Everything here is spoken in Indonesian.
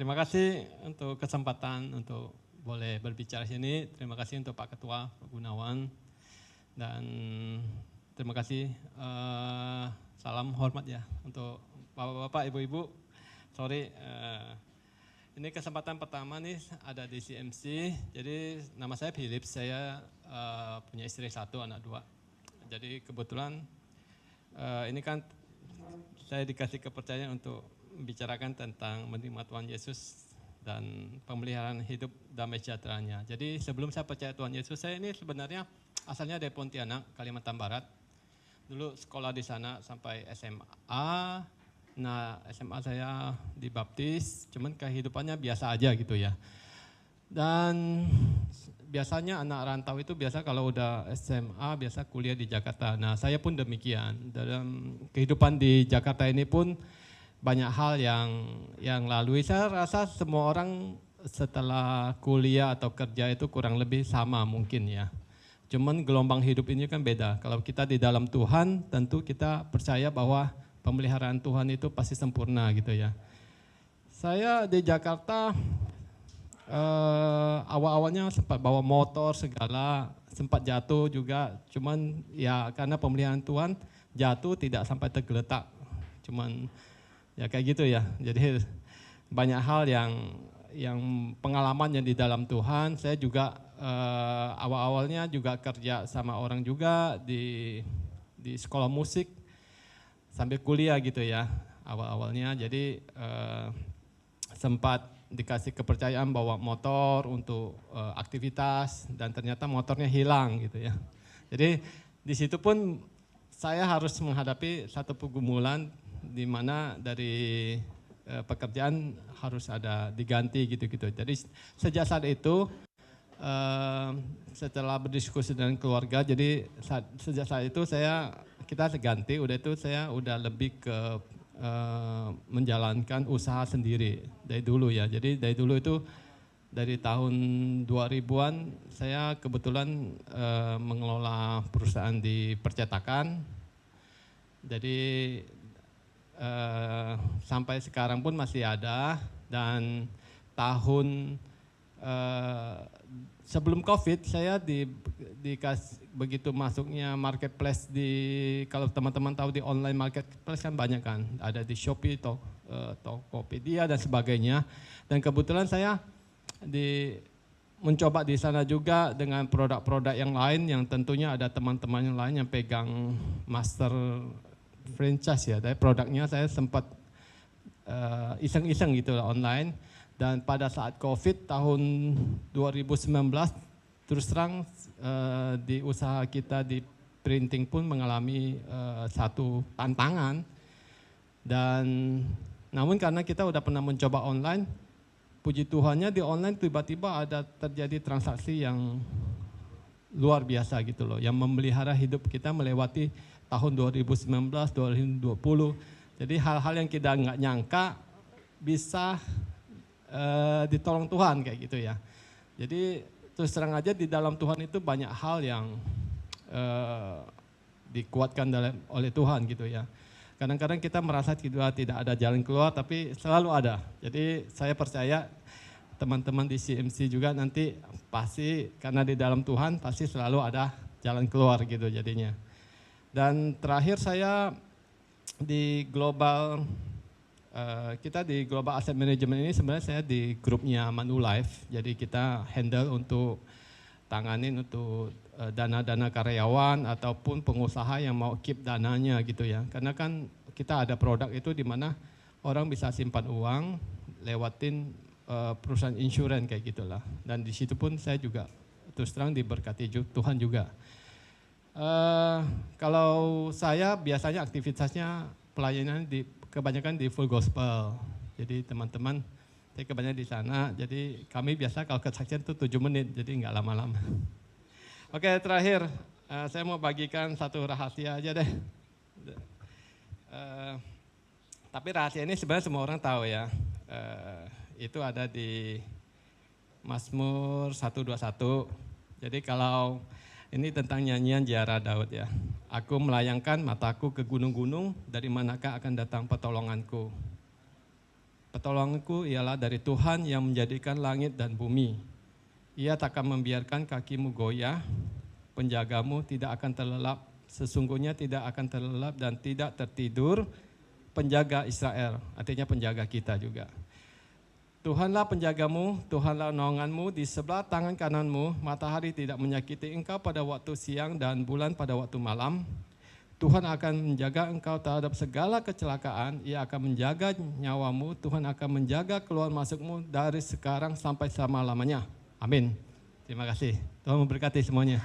Terima kasih untuk kesempatan untuk boleh berbicara sini. Terima kasih untuk Pak Ketua Pak Gunawan dan terima kasih. Salam hormat ya untuk bapak-bapak, ibu-ibu. Sorry, ini kesempatan pertama nih ada di CMC. Jadi nama saya Philip. Saya punya istri 1, anak 2. Jadi kebetulan ini kan saya dikasih kepercayaan untuk membicarakan tentang menerima Tuhan Yesus dan pemeliharaan hidup damai sejahteranya. Jadi sebelum saya percaya Tuhan Yesus, saya ini sebenarnya asalnya dari Pontianak, Kalimantan Barat. Dulu sekolah di sana sampai SMA. Nah, SMA saya dibaptis, cuman kehidupannya biasa aja gitu ya. Dan biasanya anak rantau itu biasa kalau udah SMA biasa kuliah di Jakarta. Nah, saya pun demikian. Dalam kehidupan di Jakarta ini pun banyak hal yang lalui. Saya rasa semua orang setelah kuliah atau kerja itu kurang lebih sama mungkin ya. Cuman gelombang hidup ini kan beda. Kalau kita di dalam Tuhan, tentu kita percaya bahwa pemeliharaan Tuhan itu pasti sempurna gitu ya. Saya di Jakarta awal-awalnya sempat bawa motor segala, sempat jatuh juga. Cuman ya karena pemeliharaan Tuhan, jatuh tidak sampai tergeletak. Cuman ya kayak gitu ya. Jadi banyak hal yang pengalamannya di dalam Tuhan. Saya juga awal-awalnya juga kerja sama orang juga di sekolah musik sambil kuliah gitu ya awal-awalnya. Jadi sempat dikasih kepercayaan bawa motor untuk aktivitas dan ternyata motornya hilang gitu ya. Jadi di situ pun saya harus menghadapi satu pergumulan di mana dari pekerjaan harus ada diganti gitu-gitu. Jadi sejak saat itu setelah berdiskusi dengan keluarga, jadi sejak saat itu kita ganti, udah itu saya udah lebih ke menjalankan usaha sendiri dari dulu ya. Jadi dari dulu itu dari tahun 2000-an saya kebetulan mengelola perusahaan di percetakan. Jadi sampai sekarang pun masih ada dan tahun sebelum COVID saya dikasih begitu masuknya marketplace kalau teman-teman tahu di online marketplace kan banyak kan, ada di Shopee, Tokopedia dan sebagainya. Dan kebetulan saya mencoba di sana juga dengan produk-produk yang lain yang tentunya ada teman-teman yang lain yang pegang master franchise ya. Dari produknya saya sempat iseng-iseng gitu lah online. Dan pada saat COVID tahun 2019, terus terang di usaha kita di printing pun mengalami satu tantangan. Dan namun karena kita udah pernah mencoba online, puji Tuhannya di online tiba-tiba ada terjadi transaksi yang luar biasa gitu loh, yang memelihara hidup kita melewati tahun 2019, 2020. Jadi hal-hal yang kita nggak nyangka bisa ditolong Tuhan kayak gitu ya. Jadi terus terang aja di dalam Tuhan itu banyak hal yang dikuatkan oleh Tuhan gitu ya. Kadang-kadang kita merasa tidak ada jalan keluar, tapi selalu ada. Jadi saya percaya teman-teman di CMC juga nanti pasti karena di dalam Tuhan pasti selalu ada jalan keluar gitu jadinya. Dan terakhir saya di kita di Global Asset Management ini sebenarnya saya di grupnya Manulife. Jadi kita handle untuk tanganin untuk dana-dana karyawan ataupun pengusaha yang mau keep dananya gitu ya. Karena kan kita ada produk itu di mana orang bisa simpan uang lewatin perusahaan insurans kayak gitulah. Dan di situ pun saya juga terus terang diberkati Tuhan juga. Kalau saya biasanya aktivitasnya pelayanan kebanyakan di full gospel. Jadi teman-teman saya kebanyakan di sana. Jadi kami biasa kalau kesaksian itu 7 menit, jadi nggak lama-lama. Oke, terakhir saya mau bagikan satu rahasia aja deh. Tapi rahasia ini sebenarnya semua orang tahu ya. Itu ada di Mazmur 121. Jadi kalau ini tentang nyanyian Ziarah Daud ya. Aku melayangkan mataku ke gunung-gunung, dari manakah akan datang pertolonganku. Pertolonganku ialah dari Tuhan yang menjadikan langit dan bumi. Ia takkan membiarkan kakimu goyah, penjagamu tidak akan terlelap, sesungguhnya tidak akan terlelap dan tidak tertidur, penjaga Israel, artinya penjaga kita juga. Tuhanlah penjagamu, Tuhanlah naunganmu, di sebelah tangan kananmu, matahari tidak menyakiti engkau pada waktu siang dan bulan pada waktu malam. Tuhan akan menjaga engkau terhadap segala kecelakaan, Ia akan menjaga nyawamu, Tuhan akan menjaga keluar masukmu dari sekarang sampai selama-lamanya. Amin. Terima kasih. Tuhan memberkati semuanya.